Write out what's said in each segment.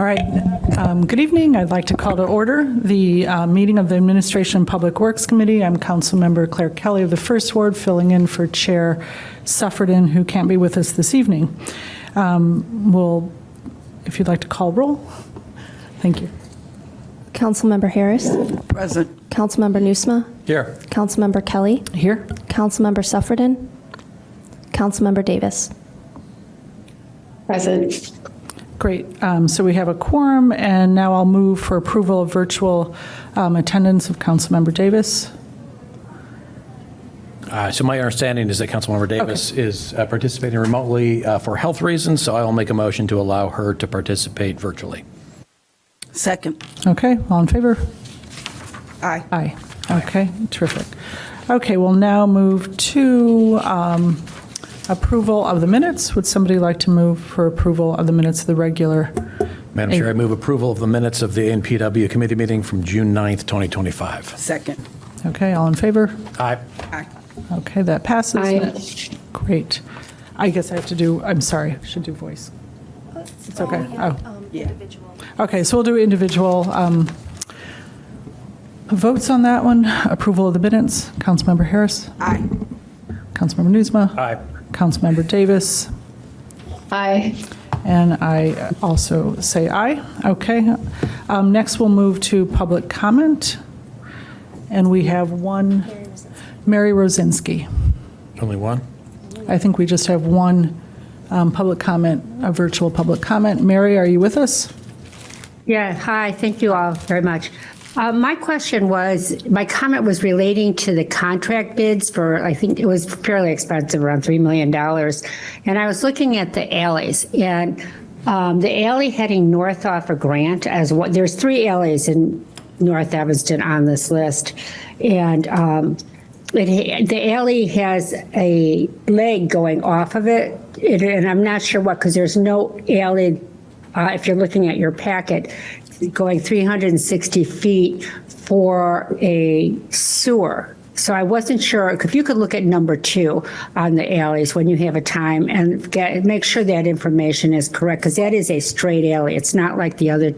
All right. Good evening. I'd like to call to order the meeting of the Administration and Public Works Committee. I'm Councilmember Claire Kelly of the First Ward, filling in for Chair Suffredin, who can't be with us this evening. If you'd like to call roll. Thank you. Councilmember Harris. Present. Councilmember Nusma. Here. Councilmember Kelly. Here. Councilmember Suffredin. Councilmember Davis. Present. Great. So we have a quorum, and now I'll move for approval of virtual attendance of Councilmember Davis. So my understanding is that Councilmember Davis is participating remotely for health reasons, so I will make a motion to allow her to participate virtually. Second. Okay. All in favor? Aye. Aye. Okay. Terrific. Okay. We'll now move to approval of the minutes. Would somebody like to move for approval of the minutes of the regular? Madam Chair, I move approval of the minutes of the ANPW committee meeting from June 9th, 2025. Second. Okay, all in favor? Aye. Aye. Okay, that passes. Aye. Great. I guess I have to do, I'm sorry, I should do voice. It's okay. Oh, Yeah. okay, so we'll do individual votes on that one. Approval of the minutes. Councilmember Harris? Aye. Councilmember Nusma? Aye. Councilmember Davis? Aye. And I also say aye. Okay. Next, we'll move to public comment. And we have one, Mary Rosinski. Only one? I think we just have one public comment, a virtual public comment. Mary, are you with us? Yeah, hi, thank you all very much. My comment was relating to the contract bids for, I think it was fairly expensive, around $3 million. And I was looking at the alleys, and the alley heading north off of Grant, there's 3 alleys in North Evanston on this list. And the alley has a leg going off of it, and I'm not sure what, because there's no alley, if you're looking at your packet, going 360 feet for a sewer. So I wasn't sure if you could look at number 2 on the alleys when you have a time and make sure that information is correct, because that is a straight alley. It's not like the other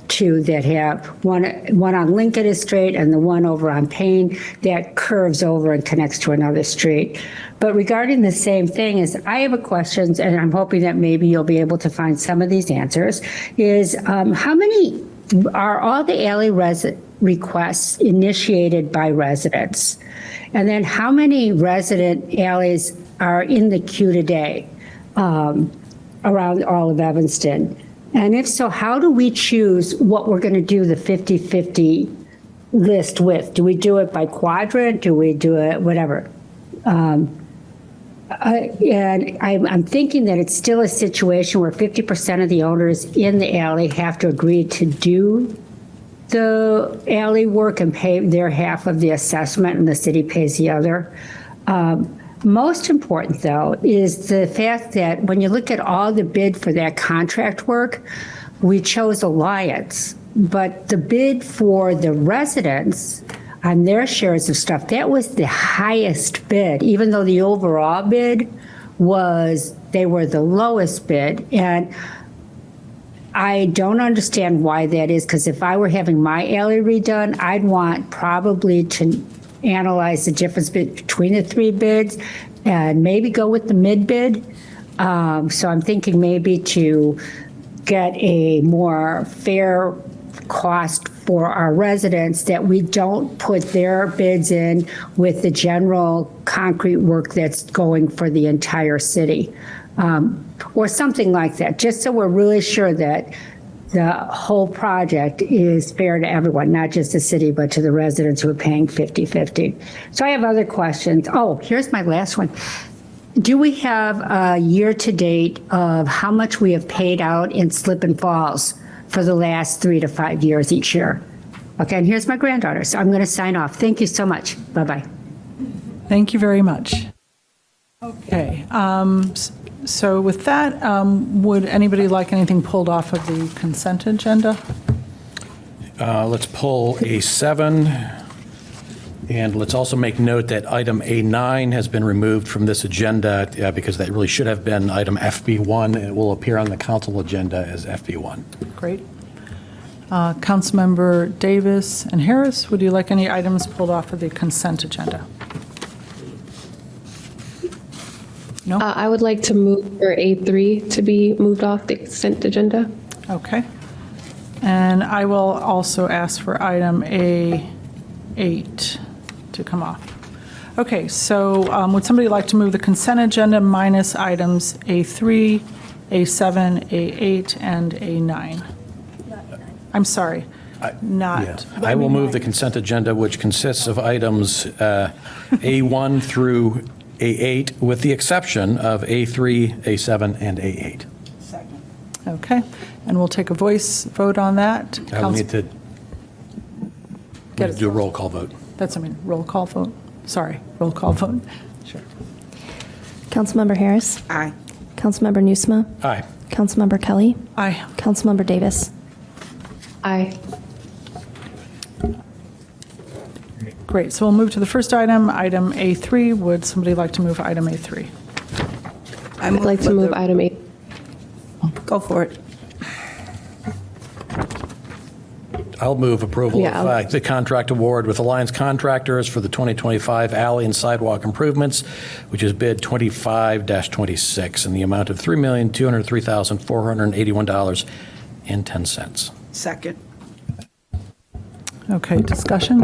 2 that have one on Lincoln is straight and the one over on Payne that curves over and connects to another street. But regarding the same thing, is I have a question, and I'm hoping that maybe you'll be able to find some of these answers, is how many are all the alley requests initiated by residents? And then how many resident alleys are in the queue today around all of Evanston? And if so, how do we choose what we're going to do the 50-50 list with? Do we do it by quadrant? Do we do it whatever? And I'm thinking that it's still a situation where 50% of the owners in the alley have to agree to do the alley work and pay their half of the assessment, and the city pays the other. Most important, though, is the fact that when you look at all the bid for that contract work, we chose Alliance, but the bid for the residents on their shares of stuff, that was the highest bid, even though the overall bid they were the lowest bid. And I don't understand why that is, because if I were having my alley redone, I'd want probably to analyze the difference between the 3 bids and maybe go with the mid bid. So I'm thinking maybe to get a more fair cost for our residents, that we don't put their bids in with the general concrete work that's going for the entire city, or something like that, just so we're really sure that the whole project is fair to everyone, not just the city, but to the residents who are paying 50-50. So I have other questions. Oh, here's my last one. Do we have a year-to-date of how much we have paid out in slip and falls for the last 3 to 5 years each year? Okay, and here's my granddaughter, so I'm going to sign off. Thank you so much. Bye-bye. Thank you very much. Okay. So with that, would anybody like anything pulled off of the consent agenda? Let's pull A7. And let's also make note that item A9 has been removed from this agenda because that really should have been item FB1, and it will appear on the council agenda as FB1. Great. Councilmember Davis and Harris, would you like any items pulled off of the consent agenda? No? I would like to move for A3 to be moved off the consent agenda. Okay. And I will also ask for item A8 to come off. Okay, so would somebody like to move the consent agenda minus items A3, A7, A8, and A9? I'm sorry, not. I will move the consent agenda, which consists of items A1 through A8, with the exception of A3, A7, and A8. Okay, and we'll take a voice vote on that. I will need to Get it. do a roll call vote. That's, roll call vote. Sorry, roll call vote. Sure. Councilmember Harris. Aye. Councilmember Nusma. Aye. Councilmember Kelly. Aye. Councilmember Davis. Aye. Great, so we'll move to the first item, item A3. Would somebody like to move item A3? I I'd like to move item 8. Go for it. I'll move approval Yeah, of the contract award with Alliance Contractors for the 2025 alley and sidewalk improvements, which is bid 25-26, in the amount of $3,203,481.10. Second. Okay, discussion?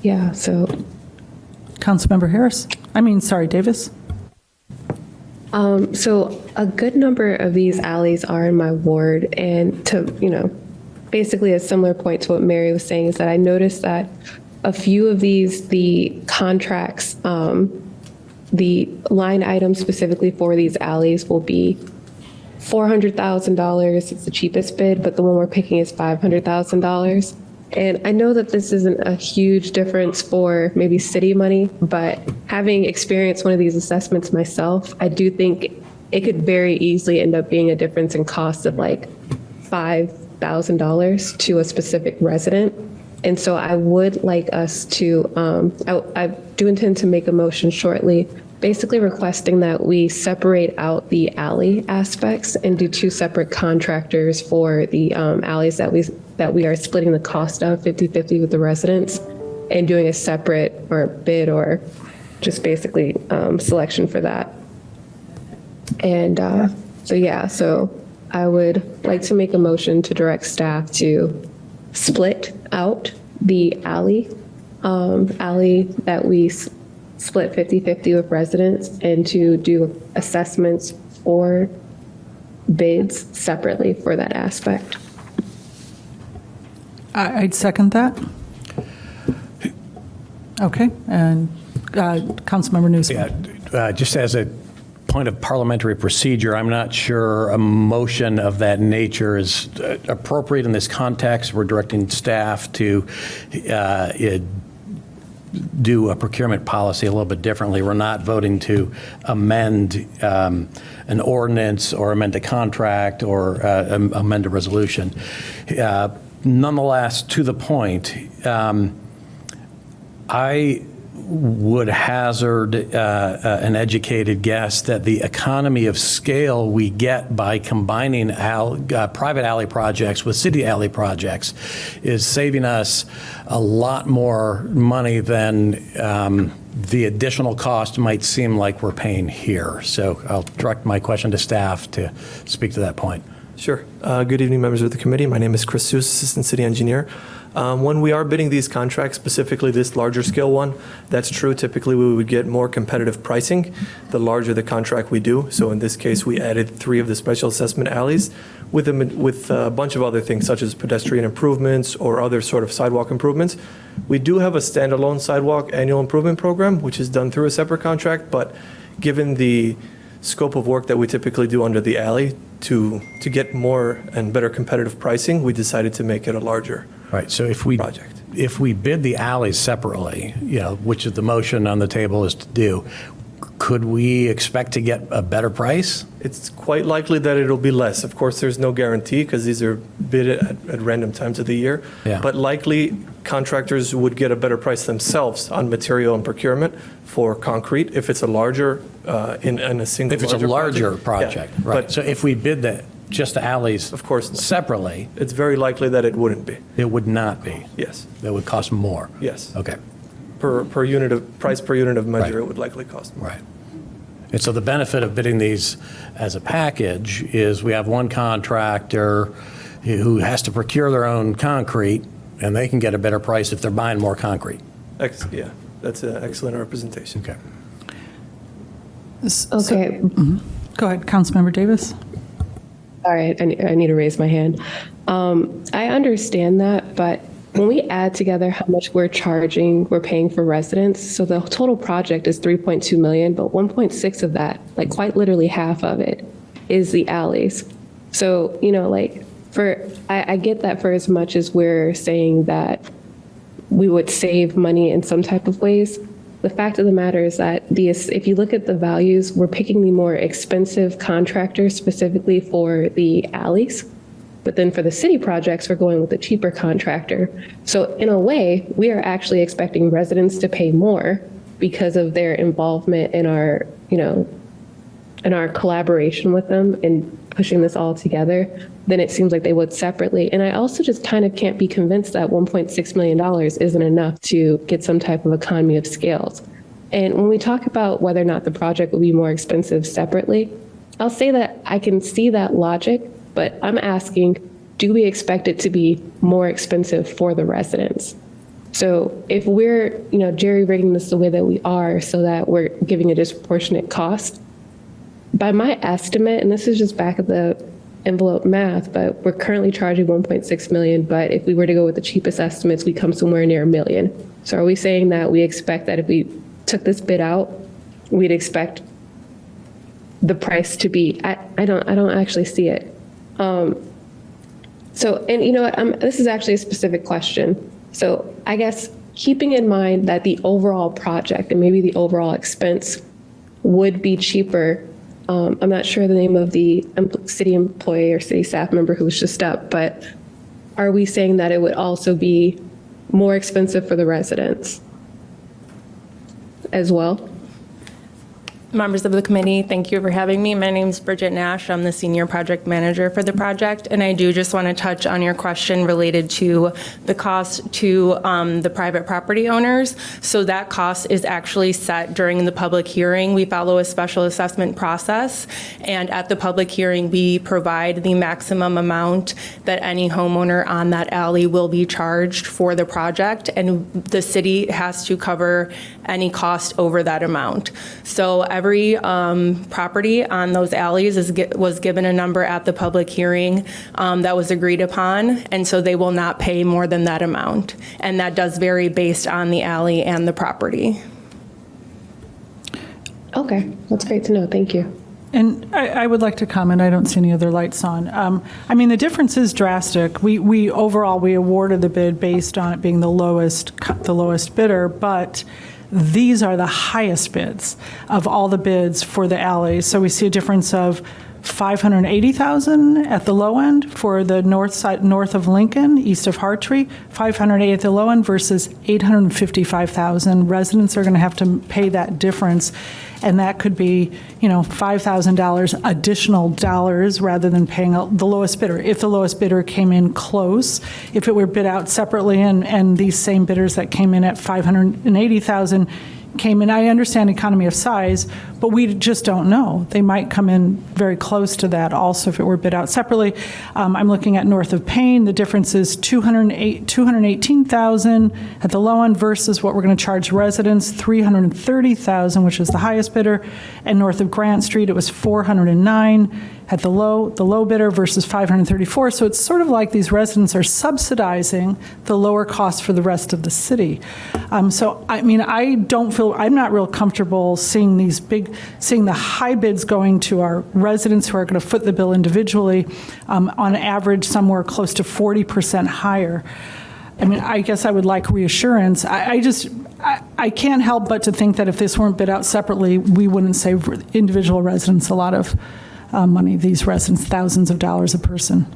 Yeah, so Councilmember Harris? Davis? So a good number of these alleys are in my ward, and to, basically a similar point to what Mary was saying is that I noticed that a few of these, the contracts, the line items specifically for these alleys will be $400,000. It's the cheapest bid, but the one we're picking is $500,000. And I know that this isn't a huge difference for maybe city money, but having experienced one of these assessments myself, I do think it could very easily end up being a difference in cost of like $5,000 to a specific resident. And so I would like us to, I do intend to make a motion shortly, basically requesting that we separate out the alley aspects and do 2 separate contractors for the alleys that we are splitting the cost of 50-50 with the residents, and doing a separate or bid or just basically selection for that. And so I would like to make a motion to direct staff to split out the alley that we split 50-50 with residents, and to do assessments or bids separately for that aspect. I'd second that. Okay, and Councilmember Newsom. Just as a point of parliamentary procedure, I'm not sure a motion of that nature is appropriate in this context. We're directing staff to do a procurement policy a little bit differently. We're not voting to amend an ordinance or amend a contract or amend a resolution. Nonetheless, to the point, I would hazard an educated guess that the economy of scale we get by combining private alley projects with city alley projects is saving us a lot more money than the additional cost might seem like we're paying here. So I'll direct my question to staff to speak to that point. Sure. Good evening, members of the committee. My name is Chris Seuss, Assistant City Engineer. When we are bidding these contracts, specifically this larger scale one, that's true. Typically, we would get more competitive pricing the larger the contract we do. So in this case, we added 3 of the special assessment alleys with a bunch of other things, such as pedestrian improvements or other sort of sidewalk improvements. We do have a standalone sidewalk annual improvement program, which is done through a separate contract, but given the scope of work that we typically do under the alley, to get more and better competitive pricing, we decided to make it a larger Right. So if we project. If we bid the alleys separately, which is the motion on the table is to do, could we expect to get a better price? It's quite likely that it'll be less. Of course, there's no guarantee because these are bid at random times of the year. Yeah. But likely, contractors would get a better price themselves on material and procurement for concrete if it's a larger, in a single If it's a larger project, Yeah. right. But So if we bid that just the alleys. Of course not. Separately, It's very likely that it wouldn't be. it would not be. Yes. That would cost more. Yes. Okay, Per unit of, price per unit of measure, Right. it would likely cost more. right. And so the benefit of bidding these as a package is we have one contractor who has to procure their own concrete, and they can get a better price if they're buying more concrete. Yeah, that's an excellent representation. Okay. Okay. Go ahead, Councilmember Davis. All right, I need to raise my hand. I understand that, but when we add together how much we're paying for residents, so the total project is 3.2 million, but 1.6 of that, like quite literally half of it, is the alleys. So, like I get that for as much as we're saying that we would save money in some type of ways. The fact of the matter is that if you look at the values, we're picking the more expensive contractors specifically for the alleys. But then for the city projects, we're going with a cheaper contractor. So in a way, we are actually expecting residents to pay more because of their involvement in our, in our collaboration with them in pushing this all together than it seems like they would separately. And I also just kind of can't be convinced that $1.6 million isn't enough to get some type of economy of scales. And when we talk about whether or not the project will be more expensive separately, I'll say that I can see that logic, but I'm asking, do we expect it to be more expensive for the residents? So if we're, jerry-rigging this the way that we are so that we're giving a disproportionate cost, by my estimate, and this is just back of the envelope math, but we're currently charging 1.6 million, but if we were to go with the cheapest estimates, we come somewhere near $1 million. So are we saying that we expect that if we took this bid out, we'd expect the price to be, I don't actually see it. So, and you know what, this is actually a specific question. So I guess keeping in mind that the overall project and maybe the overall expense would be cheaper. I'm not sure the name of the city employee or city staff member who was just up, but are we saying that it would also be more expensive for the residents as well? Members of the committee, thank you for having me. My name is Bridget Nash. I'm the senior project manager for the project, and I do just want to touch on your question related to the cost to the private property owners. So that cost is actually set during the public hearing. We follow a special assessment process, and at the public hearing, we provide the maximum amount that any homeowner on that alley will be charged for the project, and the city has to cover any cost over that amount. So every property on those alleys was given a number at the public hearing that was agreed upon, and so they will not pay more than that amount. And that does vary based on the alley and the property. Okay, that's great to know. Thank you. And I would like to comment, I don't see any other lights on. I mean, the difference is drastic. We overall, we awarded the bid based on it being the lowest bidder, but these are the highest bids of all the bids for the alleys. So we see a difference of $580,000 at the low end for the north of Lincoln, east of Hartree, $580 at the low end versus $855,000. Residents are going to have to pay that difference, and that could be, $5,000 additional dollars rather than paying the lowest bidder. If the lowest bidder came in close, if it were bid out separately, and these same bidders that came in at $580,000 came in, I understand economy of size, but we just don't know. They might come in very close to that also if it were bid out separately. I'm looking at north of Payne. The difference is $218,000 at the low end versus what we're going to charge residents, $330,000, which is the highest bidder. And north of Grant Street, it was $409,000 at the low bidder versus $534,000. So it's sort of like these residents are subsidizing the lower cost for the rest of the city. So I mean, I'm not real comfortable seeing the high bids going to our residents who are going to foot the bill individually, on average somewhere close to 40% higher. I mean, I guess I would like reassurance. I can't help but to think that if this weren't bid out separately, we wouldn't save individual residents a lot of money. These residents, thousands of dollars a person.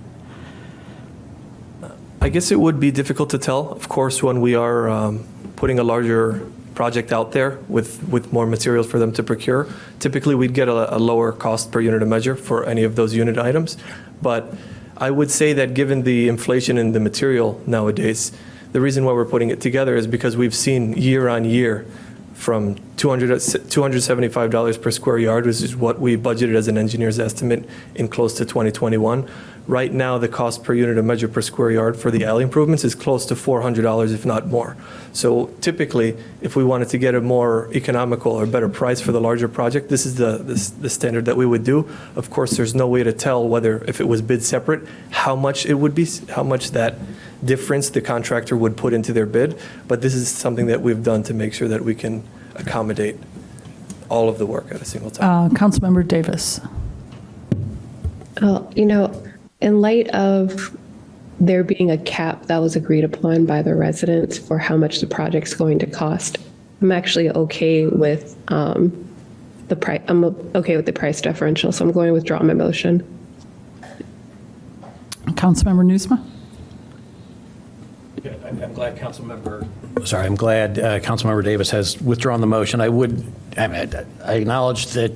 I guess it would be difficult to tell, of course, when we are putting a larger project out there with more materials for them to procure. Typically, we'd get a lower cost per unit of measure for any of those unit items. But I would say that given the inflation in the material nowadays, the reason why we're putting it together is because we've seen year on year from $275 per square yard, which is what we budgeted as an engineer's estimate in close to 2021. Right now, the cost per unit of measure per square yard for the alley improvements is close to $400, if not more. So typically, if we wanted to get a more economical or better price for the larger project, this is the standard that we would do. Of course, there's no way to tell whether, if it was bid separate, how much it would be, how much that difference the contractor would put into their bid. But this is something that we've done to make sure that we can accommodate all of the work at a single time. Councilmember Davis. In light of there being a cap that was agreed upon by the residents for how much the project's going to cost, I'm actually okay with the price. I'm okay with the price differential, so I'm going to withdraw my motion. Councilmember Nusma. I'm glad Councilmember Davis has withdrawn the motion. I acknowledge that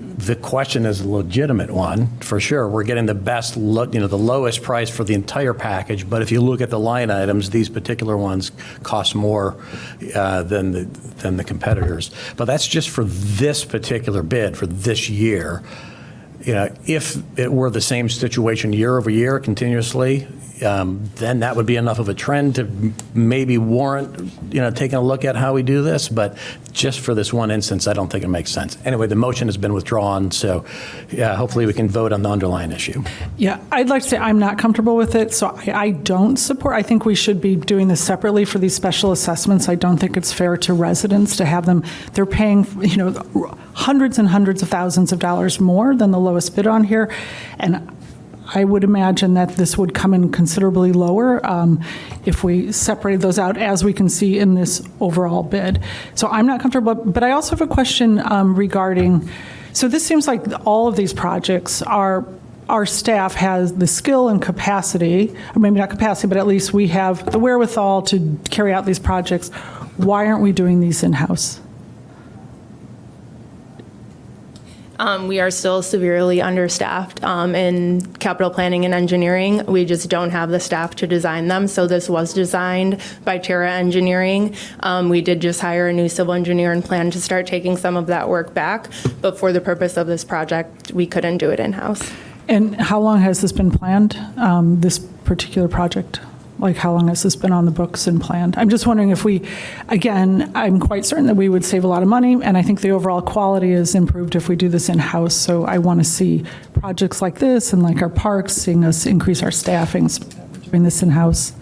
the question is a legitimate one, for sure. We're getting the best, the lowest price for the entire package, but if you look at the line items, these particular ones cost more than the competitors. But that's just for this particular bid, for this year. If it were the same situation year over year continuously, then that would be enough of a trend to maybe warrant, taking a look at how we do this. But just for this one instance, I don't think it makes sense. Anyway, the motion has been withdrawn, so hopefully we can vote on the underlying issue. Yeah, I'd like to say I'm not comfortable with it, so I don't support. I think we should be doing this separately for these special assessments. I don't think it's fair to residents to have them, they're paying, hundreds and hundreds of thousands of dollars more than the lowest bid on here. And I would imagine that this would come in considerably lower if we separated those out, as we can see in this overall bid. So I'm not comfortable, but I also have a question regarding, so this seems like all of these projects are, our staff has the skill and capacity, or maybe not capacity, but at least we have the wherewithal to carry out these projects. Why aren't we doing these in-house? We are still severely understaffed in capital planning and engineering. We just don't have the staff to design them. So this was designed by Terra Engineering. We did just hire a new civil engineer and plan to start taking some of that work back. But for the purpose of this project, we couldn't do it in-house. And how long has this been planned, this particular project? Like, how long has this been on the books and planned? I'm just wondering if we, again, I'm quite certain that we would save a lot of money, and I think the overall quality is improved if we do this in-house. So I want to see projects like this and like our parks, seeing us increase our staffing, so doing this in-house.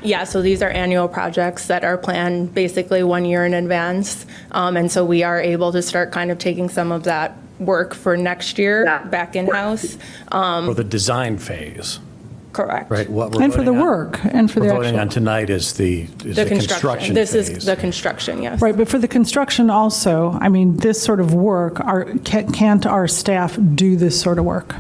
Yeah, so these are annual projects that are planned basically 1 year in advance. And so we are able to start kind of taking some of that work for next year back in-house. For the design phase. Correct. Right. What we're And for the voting on- work, and for the We're voting actual. on tonight is the construction This phase. is the construction, yes. Right, but for the construction also, I mean, this sort of work, can't our staff do this sort of work?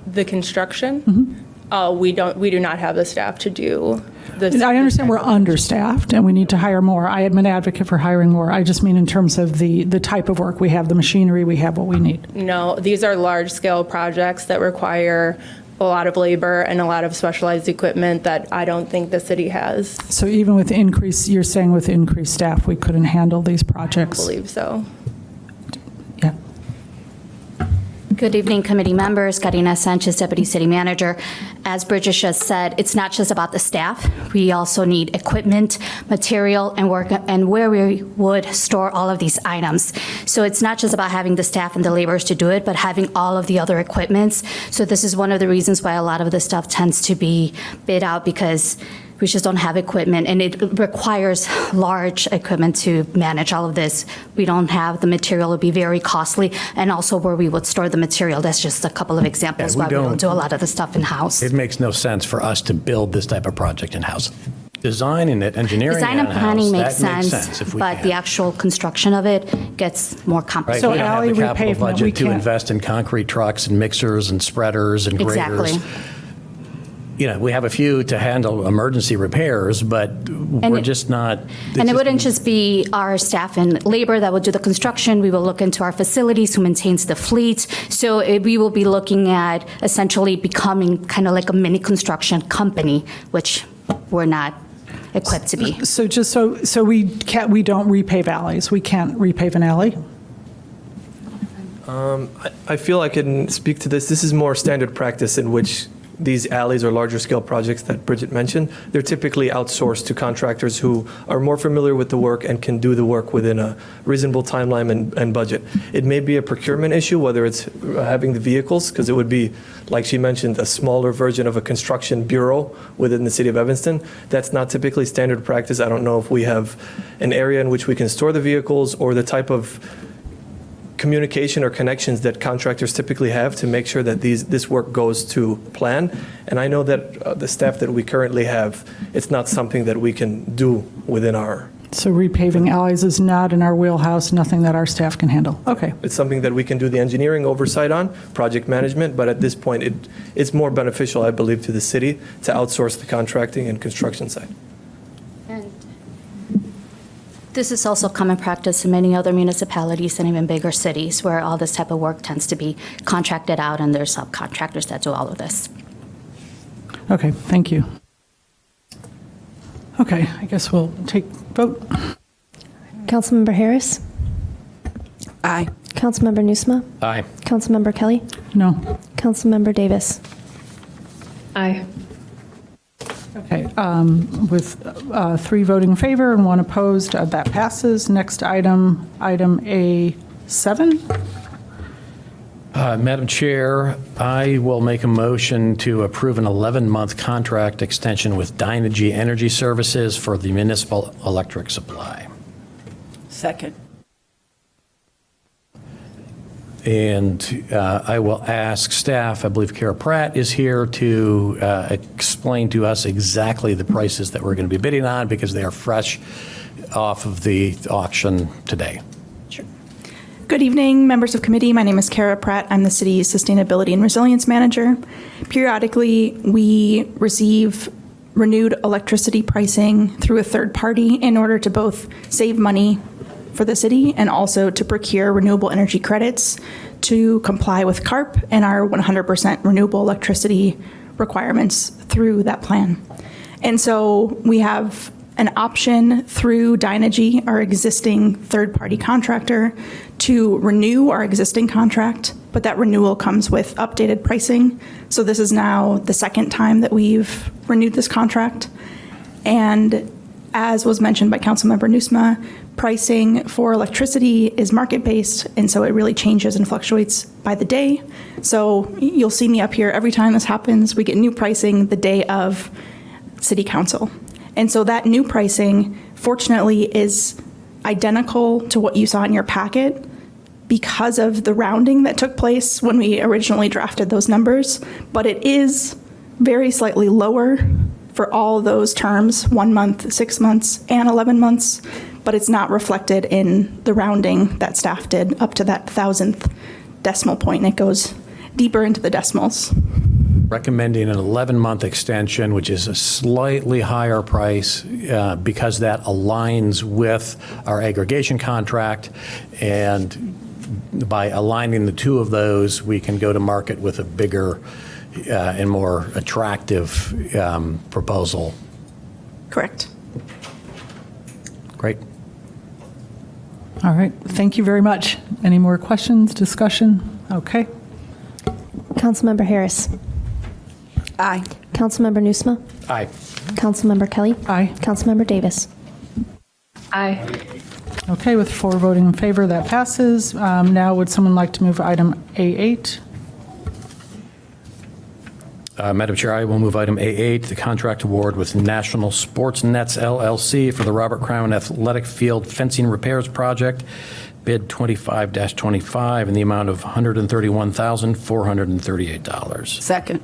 The construction? We do not have the staff to do this. I understand we're understaffed and we need to hire more. I am an advocate for hiring more. I just mean in terms of the type of work we have, the machinery, we have what we need. No, these are large-scale projects that require a lot of labor and a lot of specialized equipment that I don't think the city has. So even with increase, you're saying with increased staff, we couldn't handle these projects? I believe so. Yeah. Good evening, committee members. Karina Sanchez, Deputy City Manager. As Bridget just said, it's not just about the staff. We also need equipment, material, and work, and where we would store all of these items. So it's not just about having the staff and the laborers to do it, but having all of the other equipments. So this is one of the reasons why a lot of the stuff tends to be bid out, because we just don't have equipment, and it requires large equipment to manage all of this. We don't have the material. It would be very costly, and also where we would store the material. That's just a couple of examples Yeah, why we don't do a lot of the stuff in-house. It makes no sense for us to build this type of project in-house. Designing it, engineering it Design and in-house, planning makes that makes sense, if we but can. the actual construction of it gets more Right, complicated. So we don't have alley the capital repavement, we budget to can't- invest in concrete trucks and mixers and spreaders and graders. Exactly. we have a few to handle emergency repairs, but we're just not. And it wouldn't just be our staff and labor that would do the construction. We will look into our facilities, who maintains the fleet. So we will be looking at essentially becoming kind of like a mini construction company, which we're not equipped to be. So just so we don't repave alleys. We can't repave an alley? I feel I can speak to this. This is more standard practice in which these alleys or larger scale projects that Bridget mentioned, they're typically outsourced to contractors who are more familiar with the work and can do the work within a reasonable timeline and budget. It may be a procurement issue, whether it's having the vehicles, because it would be, like she mentioned, a smaller version of a construction bureau within the city of Evanston. That's not typically standard practice. I don't know if we have an area in which we can store the vehicles or the type of communication or connections that contractors typically have to make sure that this work goes to plan. And I know that the staff that we currently have, it's not something that we can do within our. So repaving alleys is not in our wheelhouse, nothing that our staff can handle. Okay. It's something that we can do the engineering oversight on, project management, but at this point, it's more beneficial, I believe, to the city to outsource the contracting and construction side. And this is also common practice in many other municipalities and even bigger cities where all this type of work tends to be contracted out and there's subcontractors that do all of this. Okay, thank you. Okay, I guess we'll take vote. Councilmember Harris? Aye. Councilmember Nusma? Aye. Councilmember Kelly? No. Councilmember Davis? Aye. Okay, with 3 voting in favor and 1 opposed, that passes. Next item, item A7. Madam Chair, I will make a motion to approve an 11-month contract extension with Dynegy Energy Services for the municipal electric supply. Second. And I will ask staff, I believe Kara Pratt is here to explain to us exactly the prices that we're going to be bidding on because they are fresh off of the auction today. Good evening, members of committee. My name is Kara Pratt. I'm the city's Sustainability and Resilience Manager. Periodically, we receive renewed electricity pricing through a third party in order to both save money for the city and also to procure renewable energy credits to comply with CARP and our 100% renewable electricity requirements through that plan. And so we have an option through Dynegy, our existing third-party contractor, to renew our existing contract, but that renewal comes with updated pricing. So this is now the second time that we've renewed this contract. And as was mentioned by Councilmember Nusma, pricing for electricity is market-based, and so it really changes and fluctuates by the day. So you'll see me up here every time this happens. We get new pricing the day of City Council. And so that new pricing, fortunately, is identical to what you saw in your packet because of the rounding that took place when we originally drafted those numbers. But it is very slightly lower for all those terms, 1 month, 6 months, and 11 months, but it's not reflected in the rounding that staff did up to that 1,000th decimal point, and it goes deeper into the decimals. Recommending an 11-month extension, which is a slightly higher price because that aligns with our aggregation contract. And by aligning the two of those, we can go to market with a bigger and more attractive proposal. Correct. Great. All right, thank you very much. Any more questions, discussion? Okay. Councilmember Harris? Aye. Councilmember Nusma? Aye. Councilmember Kelly? Aye. Councilmember Davis? Aye. Okay, with 4 voting in favor, that passes. Now, would someone like to move item A8? Madam Chair, I will move item A8, the contract award with National Sports Nets LLC for the Robert Crown Athletic Field Fencing Repairs Project, bid 25-25 in the amount of $131,438. Second.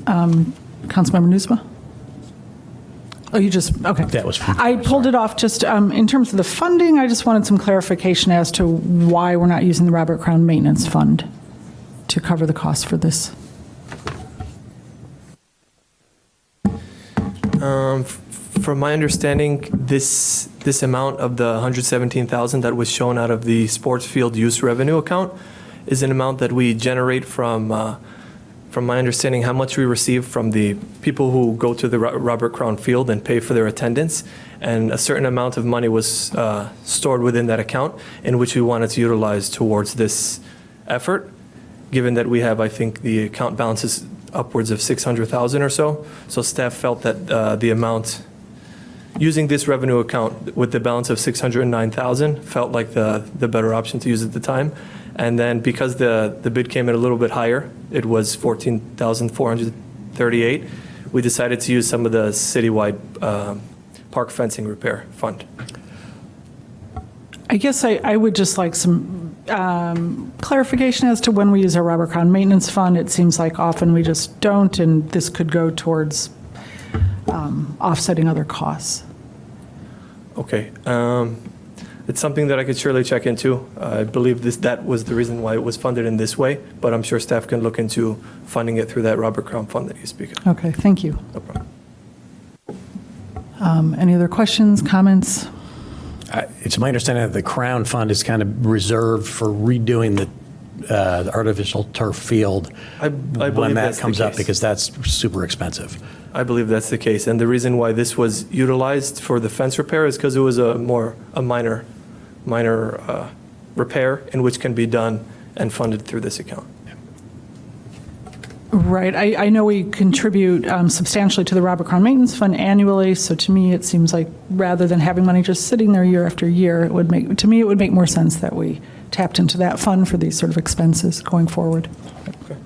Councilmember Nusma? Oh, you just, okay. That was fine. I pulled it off just in terms of the funding. I just wanted some clarification as to why we're not using the Robert Crown Maintenance Fund to cover the cost for this From my understanding, this amount of the $117,000 that was shown out of the sports field use revenue account is an amount that we generate from my understanding, how much we receive from the people who go to the Robert Crown Field and pay for their attendance. And a certain amount of money was stored within that account in which we wanted to utilize towards this effort, given that we have, I think, the account balance is upwards of $600,000 or so. So staff felt that the amount, using this revenue account with the balance of $609,000 felt like the better option to use at the time. And then because the bid came in a little bit higher, it was $14,438, we decided to use some of the citywide park fencing repair fund. I guess I would just like some clarification as to when we use our Robert Crown Maintenance Fund. It seems like often we just don't, and this could go towards offsetting other costs. Okay. It's something that I could surely check into. I believe that was the reason why it was funded in this way, but I'm sure staff can look into funding it through that Robert Crown Fund that you speak of. Okay, thank you. No problem. Any other questions, comments? It's my understanding that the Crown Fund is kind of reserved for redoing the artificial turf field I when believe that that's the comes up, case. because that's super expensive. I believe that's the case. And the reason why this was utilized for the fence repair is because it was a minor repair in which can be done and funded through this account. Right, I know we contribute substantially to the Robert Crown Maintenance Fund annually, so to me, it seems like rather than having money just sitting there year after year, it would make more sense that we tapped into that fund for these sort of expenses going forward. Okay.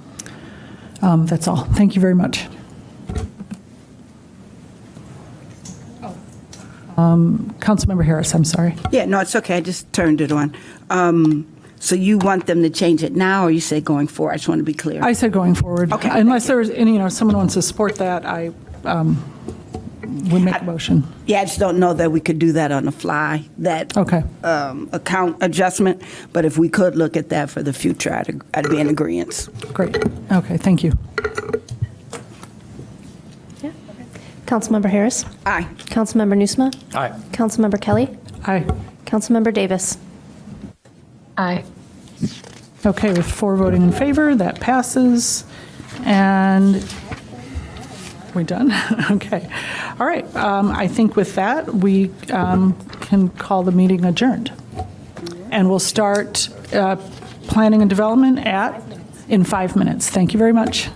That's all. Thank you very much. Councilmember Harris, I'm sorry. Yeah, no, it's okay. I just turned it on. So you want them to change it now, or you say going forward? I just want to be clear. I said going forward. Okay, Unless there's any, someone wants to support that, I would make a motion. Yeah, I just don't know that we could do that on the fly, that Okay. account adjustment. But if we could look at that for the future, I'd be in agreement. Great. Okay, thank you. Councilmember Harris. Aye. Councilmember Nusma. Aye. Councilmember Kelly. Aye. Councilmember Davis. Aye. Okay, with 4 voting in favor, that passes. And we done? Okay. All right. I think with that, we can call the meeting adjourned. And we'll start planning and development in 5 minutes. Thank you very much.